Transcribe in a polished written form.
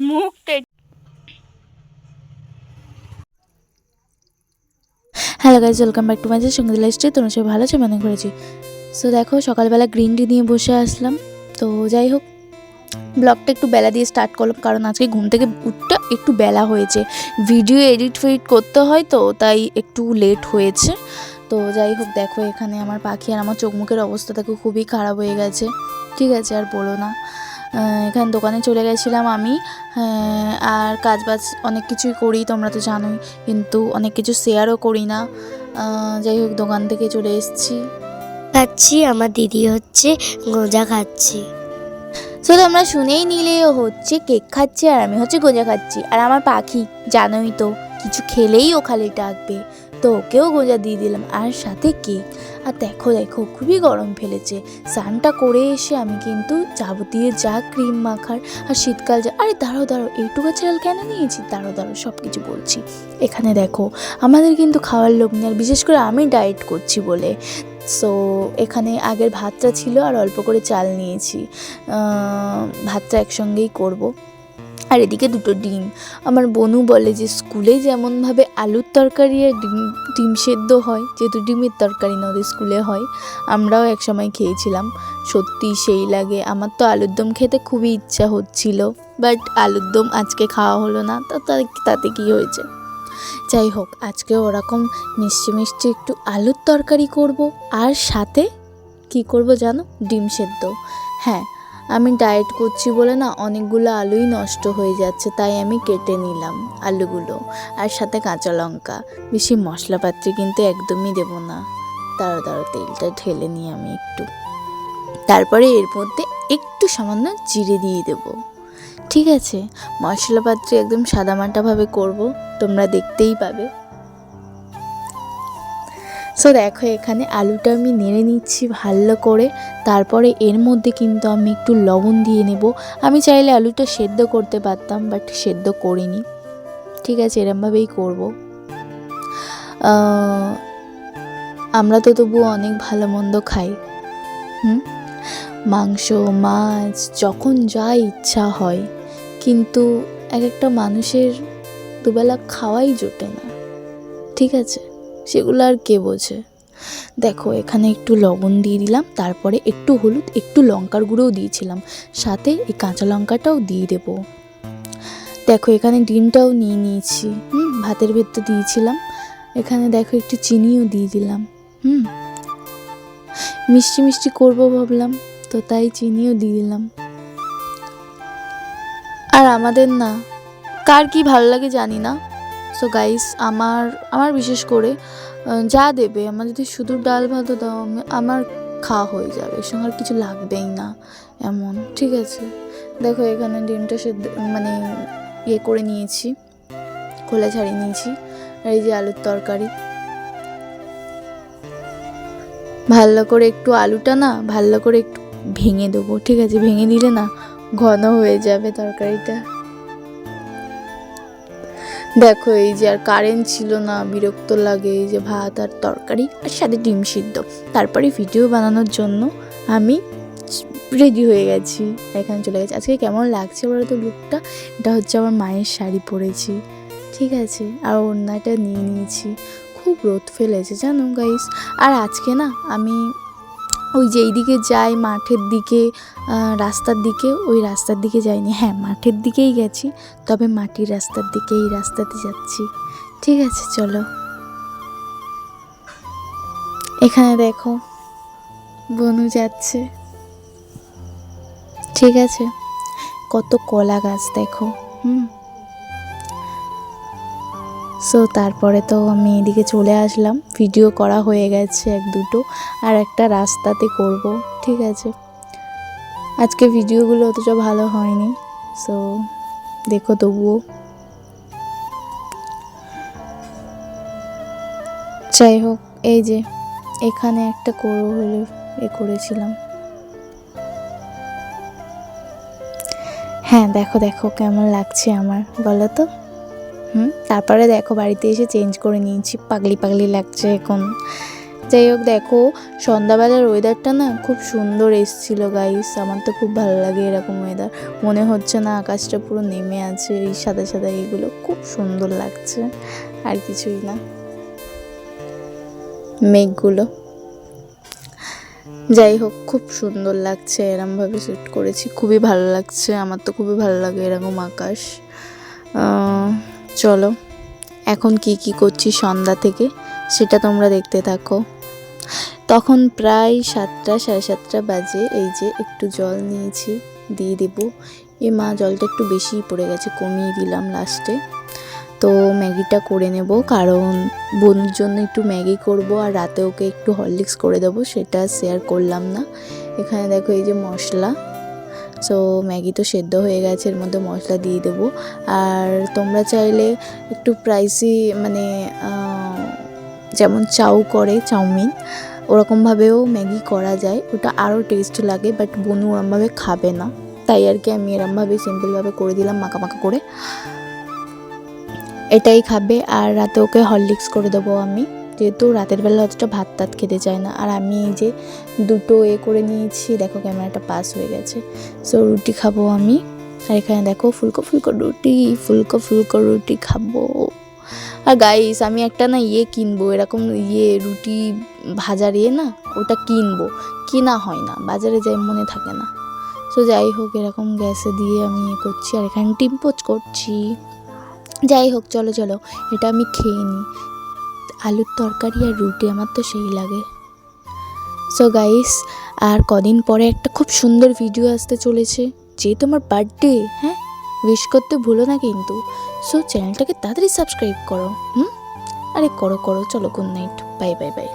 মুখটা। Hello guys, welcome back to my সঙ্গীত lifestyle. তোমরা সবাই ভালো আছো মনে করেছি। সো দেখো, সকালবেলা গ্রিন টি নিয়ে বসে আসলাম। তো যাই হোক, ব্লগটা একটু বেলা দিয়ে স্টার্ট করলাম, কারণ আজকে ঘুম থেকে উঠতে একটু বেলা হয়েছে। ভিডিও এডিট করতে হয়, তো তাই একটু লেট হয়েছে। তো যাই হোক, দেখো এখানে আমার পাখি আর আমার চোখ মুখের অবস্থা দেখো খুবই খারাপ হয়ে গেছে। ঠিক আছে, আর বলো না। এখানে দোকানে চলে গেছিলাম আমি, আর কাজবাজ অনেক কিছুই করি, তোমরা তো জানোই, কিন্তু অনেক কিছু শেয়ারও করি না। যাই হোক, দোকান থেকে চলে এসেছি। খাচ্ছি, আমার দিদি হচ্ছে গোজা খাচ্ছি। সো তোমরা শুনেই নিলে, ও হচ্ছে কেক খাচ্ছে আর আমি হচ্ছে গোজা খাচ্ছি। আর আমার পাখি জানোই তো, কিছু খেলেই ও খালি ডাকবে, তো ওকেও গোজা দিয়ে দিলাম আর সাথে কেক। আর দেখো দেখো, খুবই গরম ফেলেছে। স্নানটা করে এসে আমি কিন্তু যাবতীয় যা ক্রিম মাখার আর শীতকাল যা, আরে দাঁড়াও দাঁড়াও, এইটুকু ছেড়াল কেন নিয়েছি, দাঁড়াও দাঁড়াও, সব কিছু বলছি। এখানে দেখো, আমাদের কিন্তু খাওয়ার লোক নেই, আর বিশেষ করে আমি ডায়েট করছি বলে। সো এখানে আগের ভাতটা ছিল আর অল্প করে চাল নিয়েছি, ভাতটা একসঙ্গেই করব। আর এদিকে দুটো ডিম। আমার বোনু বলে যে স্কুলে যেমনভাবে আলুর তরকারি আর ডিম সেদ্ধ হয়, যেহেতু ডিমের তরকারি না ওদের স্কুলে হয়, আমরাও একসময় খেয়েছিলাম, সত্যি সেই লাগে। আমার তো আলুর দম খেতে খুবই ইচ্ছা হচ্ছিল, বাট আলুর দম আজকে খাওয়া হলো না, তো তাতে কী হয়েছে। যাই হোক, আজকে ওরকম মিষ্টি মিষ্টি একটু আলুর তরকারি করব, আর সাথে কি করব জানো, ডিম সেদ্ধ। হ্যাঁ, আমি ডায়েট করছি বলে না অনেকগুলো আলুই নষ্ট হয়ে যাচ্ছে, তাই আমি কেটে নিলাম আলুগুলো, আর সাথে কাঁচা লঙ্কা। বেশি মশলাপাতি কিন্তু একদমই দেবো না। দাঁড়ো তেলটা ঢেলে নিই আমি একটু, তারপরে এর মধ্যে একটু সামান্য জিরে দিয়ে দেবো। ঠিক আছে, মশলাপাত্রে একদম সাদামাটাভাবে করব, তোমরা দেখতেই পাবে। সো দেখো, এখানে আলুটা আমি নেড়ে নিচ্ছি ভালো করে, তারপরে এর মধ্যে কিন্তু আমি একটু লবণ দিয়ে নেব। আমি চাইলে আলুটা সেদ্ধ করতে পারতাম, বাট সেদ্ধ করিনি। ঠিক আছে, এরমভাবেই করব। আমরা তো তবুও অনেক ভালো মন্দ খাই, মাংস মাছ যখন যা ইচ্ছা হয়, কিন্তু এক একটা মানুষের দুবেলা খাওয়াই জোটে না। ঠিক আছে, সেগুলো আর কে বোঝে। দেখো, এখানে একটু লবণ দিয়ে দিলাম, তারপরে একটু হলুদ, একটু লঙ্কার গুঁড়োও দিয়েছিলাম, সাথে এই কাঁচা লঙ্কাটাও দিয়ে দেব। দেখো, এখানে ডিমটাও নিয়ে নিয়েছি, ভাতের ভেতর দিয়েছিলাম। এখানে দেখো, একটু চিনিও দিয়ে দিলাম। মিষ্টি মিষ্টি করবো ভাবলাম, তো তাই চিনিও দিয়ে দিলাম। আর আমাদের না, কার কি ভালো লাগে জানি না। সো গাইস, আমার বিশেষ করে যা দেবে, আমার যদি শুধু ডাল ভাতও দাও, আমার খাওয়া হয়ে যাবে, এর সঙ্গে আর কিছু লাগবেই না এমন। ঠিক আছে, দেখো এখানে ডিমটা সেদ্ধ মানে করে নিয়েছি, খোলা ছাড়িয়ে নিয়েছি। আর এই যে আলুর তরকারি, ভালো করে একটু আলুটা না ভালো করে একটু ভেঙে দেবো। ঠিক আছে, ভেঙে দিলে না ঘন হয়ে যাবে তরকারিটা। দেখো, এই যে আর কারেন্ট ছিল না, বিরক্ত লাগে। এই যে ভাত আর তরকারি আর সাথে ডিম সিদ্ধ, তারপরে ভিডিও বানানোর জন্য আমি রেডি হয়ে গেছি, এখানে চলে গেছি। আজকে কেমন লাগছে বলো তো লুকটা? এটা হচ্ছে আমার মায়ের শাড়ি পরেছি, ঠিক আছে, আর ওড়নাটা নিয়ে নিয়েছি। খুব রোদ ফেলেছে জানো গাইস। আর আজকে না আমি ওই যে এইদিকে যাই মাঠের দিকে, রাস্তার দিকে, ওই রাস্তার দিকে যাইনি, হ্যাঁ মাঠের দিকেই গেছি, তবে মাটির রাস্তার দিকে, এই রাস্তাতে যাচ্ছি। ঠিক আছে, চলো। এখানে দেখো, বনু যাচ্ছে। ঠিক আছে, কত কলা গাছ দেখো। সো তারপরে তো আমি এদিকে চলে আসলাম, ভিডিও করা হয়ে গেছে এক দুটো, আর একটা রাস্তাতে করব। ঠিক আছে, আজকে ভিডিওগুলো অতটা ভালো হয়নি, সো দেখো তবুও। যাই হোক, এই যে এখানে একটা হলে করেছিলাম। হ্যাঁ, দেখো দেখো কেমন লাগছে আমার, বলো তো। তারপরে দেখো, বাড়িতে এসে চেঞ্জ করে নিয়েছি, পাগলি পাগলি লাগছে এখন। যাই হোক, দেখো সন্ধ্যাবেলার ওয়েদারটা না খুব সুন্দর এসছিল গাইস। আমার তো খুব ভালো লাগে এরকম ওয়েদার। মনে হচ্ছে না আকাশটা পুরো নেমে আছে, এই সাদা সাদা এগুলো খুব সুন্দর লাগছে, আর কিছুই না, মেঘগুলো। যাই হোক, খুব সুন্দর লাগছে, এরমভাবে শ্যুট করেছি, খুবই ভালো লাগছে। আমার তো খুবই ভালো লাগে এরকম আকাশ। চলো, এখন কি কি করছি সন্ধ্যা থেকে সেটা তোমরা দেখতে থাকো। তখন প্রায় 7টা, 7:30 বাজে। এই যে একটু জল নিয়েছি, দিয়ে দেবো। মা, জলটা একটু বেশিই পড়ে গেছে, কমিয়ে দিলাম লাস্টে। তো ম্যাগিটা করে নেব, কারণ বোনের জন্য একটু ম্যাগি করব, আর রাতে ওকে একটু হরলিক্স করে দেবো, সেটা শেয়ার করলাম না। এখানে দেখো এই যে মশলা। সো ম্যাগি তো সেদ্ধ হয়ে গেছে, এর মধ্যে মশলা দিয়ে দেবো। আর তোমরা চাইলে একটু প্রাইসি, মানে যেমন চাউ করে, চাউমিন, ওরকমভাবেও ম্যাগি করা যায়, ওটা আরও টেস্ট লাগে। বাট বোনু ওরমভাবে খাবে না, তাই আর কি আমি এরমভাবে সিম্পলভাবে করে দিলাম, মাখা মাখা করে, এটাই খাবে। আর রাতে ওকে হরলিক্স করে দেবো আমি, যেহেতু রাতের বেলা অতটা ভাত টাত খেতে চায় না। আর আমি এই যে দুটো করে নিয়েছি, দেখো ক্যামেরাটা পাস হয়ে গেছে। সো রুটি খাবো আমি। আর এখানে দেখো ফুলকো ফুলকো রুটি, ফুলকো ফুলকো রুটি খাবো। আর গাইস, আমি একটা না কিনবো, এরকম রুটি ভাজার না, ওটা কিনবো, কিনা হয় না, বাজারে যাই মনে থাকে না। সো যাই হোক, এরকম গ্যাসে দিয়ে আমি করছি, আর এখানে ডিম পোচ করছি। যাই হোক, চলো চলো, এটা আমি খেয়ে নিই। আলুর তরকারি আর রুটি আমার তো সেই লাগে। সো গাইস, আর কদিন পরে একটা খুব সুন্দর ভিডিও আসতে চলেছে, যেহেতু আমার বার্থডে, হ্যাঁ, উইশ করতে ভুলো না কিন্তু। সো চ্যানেলটাকে তাড়াতাড়ি সাবস্ক্রাইব করো। আরে করো করো। চলো, good night, bye bye bye.